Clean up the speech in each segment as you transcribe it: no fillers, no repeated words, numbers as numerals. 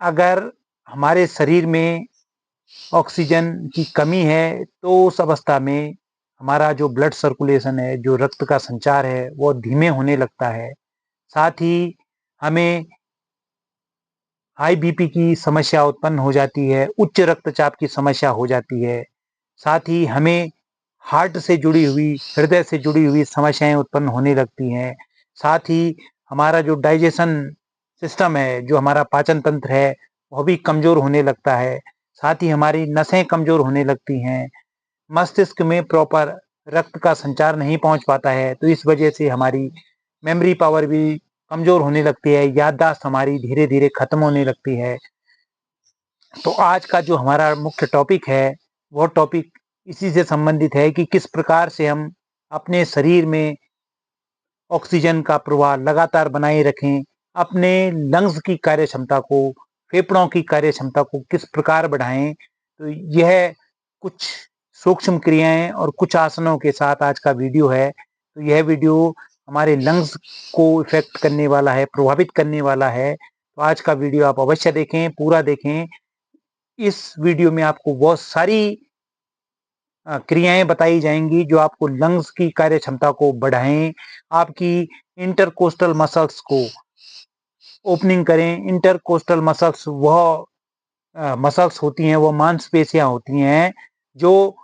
अगर हमारे शरीर में ऑक्सीजन की कमी है तो उस अवस्था में हमारा जो ब्लड सर्कुलेशन है, जो रक्त का संचार है, वो धीमे होने लगता है। साथ ही हमें हाई बीपी की समस्या उत्पन्न हो जाती है, उच्च रक्तचाप की समस्या हो जाती है। साथ ही हमें हार्ट से जुड़ी हुई, हृदय से जुड़ी हुई समस्याएँ उत्पन्न होने लगती हैं। साथ ही हमारा जो डाइजेशन सिस्टम है, जो हमारा पाचन तंत्र है, वह भी कमज़ोर होने लगता है। साथ ही हमारी नसें कमज़ोर होने लगती हैं। मस्तिष्क में प्रॉपर रक्त का संचार नहीं पहुँच पाता है, तो इस वजह से हमारी मेमोरी पावर भी कमज़ोर होने लगती है, याददाश्त हमारी धीरे-धीरे खत्म होने लगती है। तो आज का जो हमारा मुख्य टॉपिक है, वो टॉपिक इसी से संबंधित है कि किस प्रकार से हम अपने शरीर में ऑक्सीजन का प्रवाह लगातार बनाए रखें, अपने लंग्स की कार्यक्षमता को, फेफड़ों की कार्यक्षमता को किस प्रकार बढ़ाएँ। तो यह कुछ सूक्ष्म क्रियाएँ और कुछ आसनों के साथ आज का वीडियो है। तो यह वीडियो हमारे लंग्स को इफ़ेक्ट करने वाला है, प्रभावित करने वाला है। तो आज का वीडियो आप अवश्य देखें, पूरा देखें। इस वीडियो में आपको बहुत सारी क्रियाएँ बताई जाएँगी जो आपको लंग्स की कार्यक्षमता को बढ़ाएँ, आपकी इंटरकोस्टल मसल्स को ओपनिंग करें। इंटरकोस्टल मसल्स वह मसल्स होती हैं, वो मांसपेशियाँ होती हैं, जो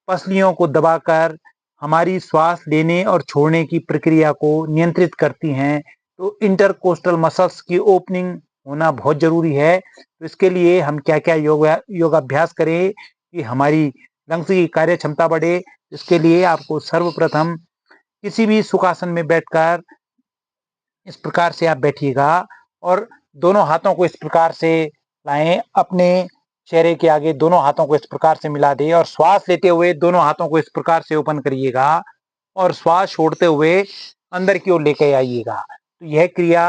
पसलियों को दबाकर हमारी श्वास लेने और छोड़ने की प्रक्रिया को नियंत्रित करती हैं। तो इंटरकोस्टल मसल्स की ओपनिंग होना बहुत ज़रूरी है। तो इसके लिए हम क्या-क्या योगाभ्यास करें कि हमारी लंग्स की कार्यक्षमता बढ़े। इसके लिए आपको सर्वप्रथम किसी भी सुखासन में बैठकर इस प्रकार से आप बैठिएगा और दोनों हाथों को इस प्रकार से लाएँ, अपने चेहरे के आगे दोनों हाथों को इस प्रकार से मिला दें और श्वास लेते हुए दोनों हाथों को इस प्रकार से ओपन करिएगा और श्वास छोड़ते हुए अंदर की ओर लेके आइएगा। तो यह क्रिया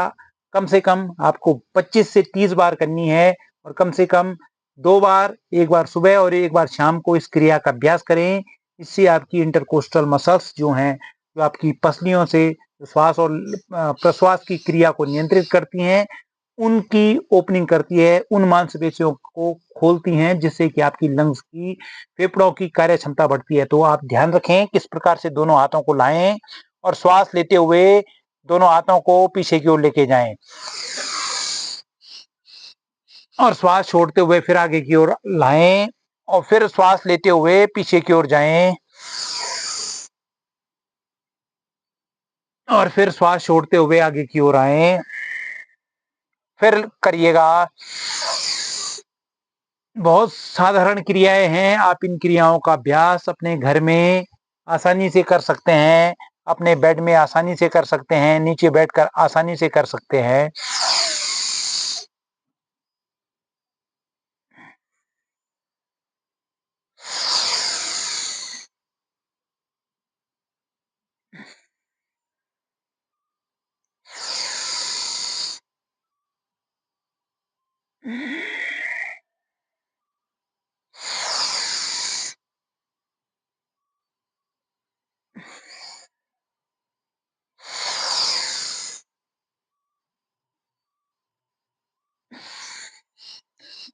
कम से कम आपको 25 से 30 बार करनी है और कम से कम 2 बार, 1 बार सुबह और 1 बार शाम को इस क्रिया का अभ्यास करें। इससे आपकी इंटरकोस्टल मसल्स जो हैं, जो आपकी पसलियों से श्वास और प्रश्वास की क्रिया को नियंत्रित करती हैं, उनकी ओपनिंग करती है, उन मांसपेशियों को खोलती हैं, जिससे कि आपकी लंग्स की, फेफड़ों की कार्यक्षमता बढ़ती है। तो आप ध्यान रखें किस प्रकार से दोनों हाथों को लाएँ और श्वास लेते हुए दोनों हाथों को पीछे की ओर लेके जाएँ। और श्वास छोड़ते हुए फिर आगे की ओर लाएँ और फिर श्वास लेते हुए पीछे की ओर जाएँ। और फिर श्वास छोड़ते हुए आगे की ओर आएँ। फिर करिएगा। बहुत साधारण क्रियाएँ हैं, आप इन क्रियाओं का अभ्यास अपने घर में आसानी से कर सकते हैं, अपने बेड में आसानी से कर सकते हैं, नीचे बैठकर आसानी से कर सकते हैं।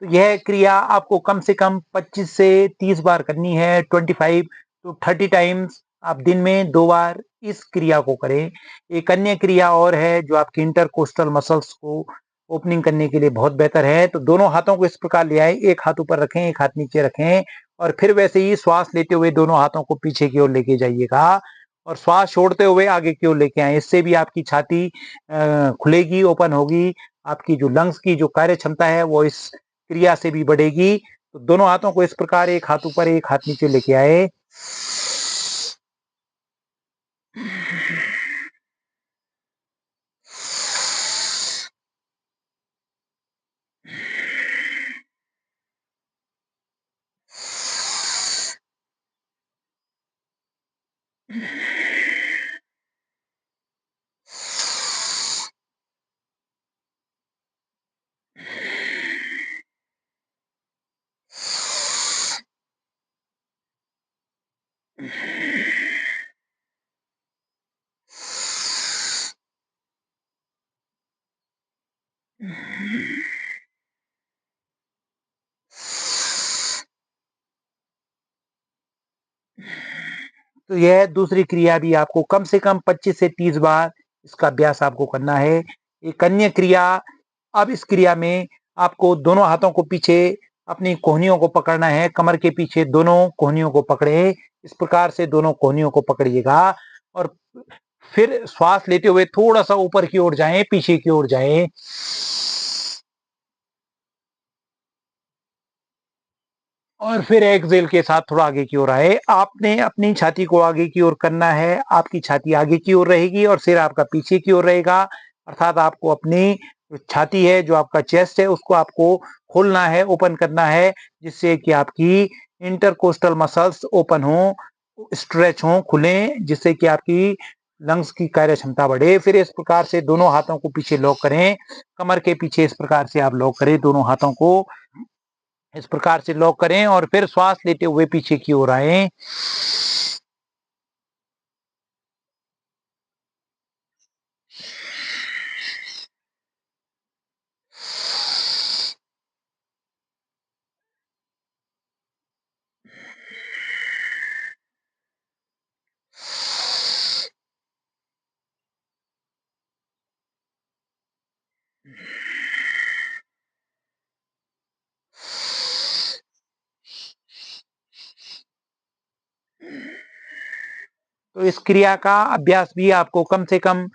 तो यह क्रिया आपको कम से कम 25 से 30 बार करनी है, 25 टू 30 टाइम्स आप दिन में 2 बार इस क्रिया को करें। एक अन्य क्रिया और है जो आपकी इंटरकोस्टल मसल्स को ओपनिंग करने के लिए बहुत बेहतर है। तो दोनों हाथों को इस प्रकार ले आएँ, एक हाथ ऊपर रखें, एक हाथ नीचे रखें और फिर वैसे ही श्वास लेते हुए दोनों हाथों को पीछे की ओर लेके जाइएगा और श्वास छोड़ते हुए आगे की ओर लेके आएँ। इससे भी आपकी छाती खुलेगी, ओपन होगी, आपकी जो लंग्स की जो कार्य क्षमता है वो इस क्रिया से भी बढ़ेगी। तो दोनों हाथों को इस प्रकार एक हाथ ऊपर एक हाथ नीचे लेके आए। तो यह दूसरी क्रिया भी आपको कम से कम 25 से 30 बार इसका अभ्यास आपको करना है। एक अन्य क्रिया, अब इस क्रिया में आपको दोनों हाथों को पीछे अपनी कोहनियों को पकड़ना है, कमर के पीछे दोनों कोहनियों को पकड़े, इस प्रकार से दोनों कोहनियों को पकड़िएगा और फिर श्वास लेते हुए थोड़ा सा ऊपर की ओर जाएं, पीछे की ओर जाएं और फिर एक्सहेल के साथ थोड़ा आगे की ओर आए। आपने अपनी छाती को आगे की ओर करना है, आपकी छाती आगे की ओर रहेगी और सिर आपका पीछे की ओर रहेगा, अर्थात आपको अपनी जो छाती है, जो आपका चेस्ट है, उसको आपको खोलना है, ओपन करना है, जिससे कि आपकी इंटरकोस्टल मसल्स ओपन हो, स्ट्रेच हो, खुले, जिससे कि आपकी लंग्स की कार्य क्षमता बढ़े। फिर इस प्रकार से दोनों हाथों को पीछे लॉक करें, कमर के पीछे इस प्रकार से आप लॉक करें, दोनों हाथों को इस प्रकार से लॉक करें और फिर श्वास लेते हुए पीछे की ओर आए तो इस क्रिया का अभ्यास भी आपको कम से कम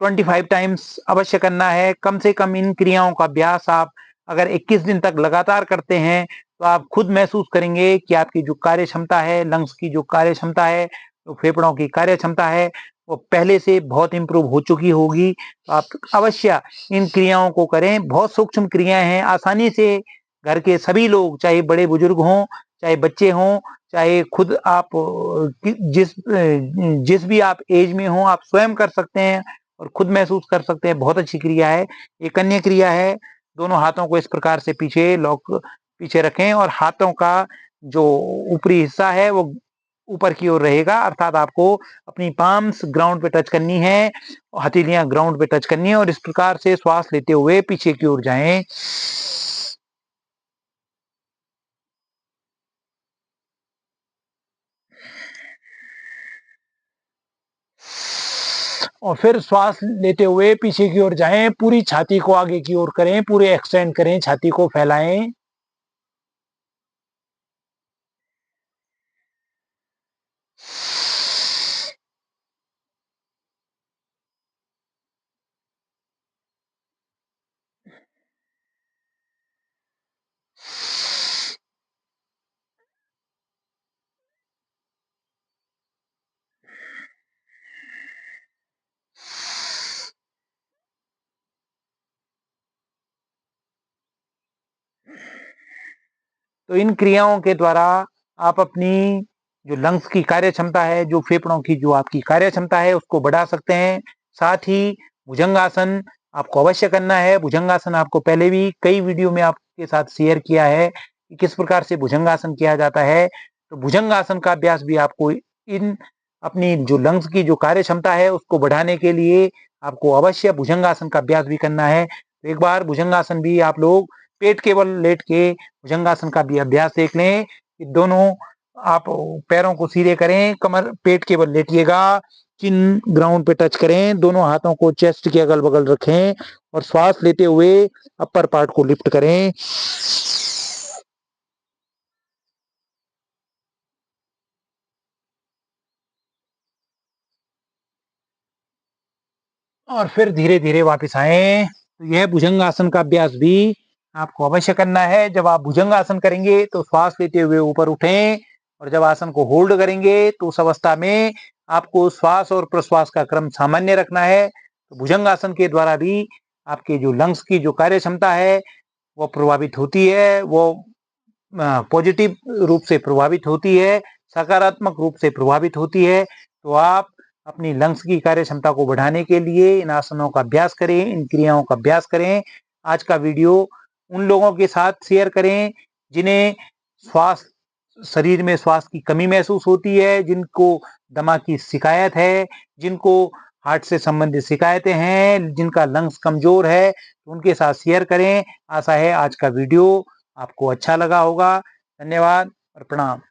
25 टाइम्स अवश्य करना है। कम से कम इन क्रियाओं का अभ्यास आप अगर 21 दिन तक लगातार करते हैं तो आप खुद महसूस करेंगे कि आपकी जो कार्य क्षमता है, लंग्स की जो कार्य क्षमता है, तो फेफड़ों की कार्य क्षमता है, वो पहले से बहुत इंप्रूव हो चुकी होगी। तो आप अवश्य इन क्रियाओं को करें। बहुत सूक्ष्म क्रियाएं हैं, आसानी से घर के सभी लोग, चाहे बड़े बुजुर्ग हों, चाहे बच्चे हों, चाहे खुद आप जिस भी आप एज में हो, आप स्वयं कर सकते हैं और खुद महसूस कर सकते हैं। बहुत अच्छी क्रिया है। एक अन्य क्रिया है, दोनों हाथों को इस प्रकार से पीछे लॉक पीछे रखें और हाथों का जो ऊपरी हिस्सा है वो ऊपर की ओर रहेगा, अर्थात आपको अपनी पाम्स ग्राउंड पे टच करनी है, हथेलियां ग्राउंड पे टच करनी है और इस प्रकार से श्वास लेते हुए पीछे की ओर जाएं और फिर श्वास लेते हुए पीछे की ओर जाएं। पूरी छाती को आगे की ओर करें, पूरे एक्सटेंड करें, छाती को फैलाएं तो इन क्रियाओं के द्वारा आप अपनी जो लंग्स की कार्य क्षमता है, जो फेफड़ों की जो आपकी कार्य क्षमता है, उसको बढ़ा सकते हैं। साथ ही भुजंगासन आपको अवश्य करना है। भुजंगासन आपको पहले भी कई वीडियो में आपके साथ शेयर किया है कि किस प्रकार से भुजंगासन किया जाता है। तो भुजंगासन का अभ्यास भी आपको इन अपनी जो लंग्स की जो कार्य क्षमता है उसको बढ़ाने के लिए आपको अवश्य भुजंगासन का अभ्यास भी करना है। तो एक बार भुजंगासन भी आप लोग पेट के बल लेट के भुजंगासन का भी अभ्यास देख लें कि दोनों आप पैरों को सीधे करें, कमर पेट के बल लेटिएगा, चिन ग्राउंड पे टच करें, दोनों हाथों को चेस्ट के अगल बगल रखें और श्वास लेते हुए अपर पार्ट को लिफ्ट करें और फिर धीरे धीरे वापस आए। तो यह भुजंगासन का अभ्यास भी आपको अवश्य करना है। जब आप भुजंगासन करेंगे तो श्वास लेते हुए ऊपर उठें और जब आसन को होल्ड करेंगे तो उस अवस्था में आपको श्वास और प्रश्वास का क्रम सामान्य रखना है। तो भुजंगासन के द्वारा भी आपके जो लंग्स की जो कार्य क्षमता है वो प्रभावित होती है, वो पॉजिटिव रूप से प्रभावित होती है, सकारात्मक रूप से प्रभावित होती है। तो आप अपनी लंग्स की कार्य क्षमता को बढ़ाने के लिए इन आसनों का अभ्यास करें, इन क्रियाओं का अभ्यास करें। आज का वीडियो उन लोगों के साथ शेयर करें जिन्हें श्वास शरीर में श्वास की कमी महसूस होती है, जिनको दमा की शिकायत है, जिनको हार्ट से संबंधित शिकायतें हैं, जिनका लंग्स कमजोर है, उनके साथ शेयर करें। आशा है आज का वीडियो आपको अच्छा लगा होगा। धन्यवाद और प्रणाम।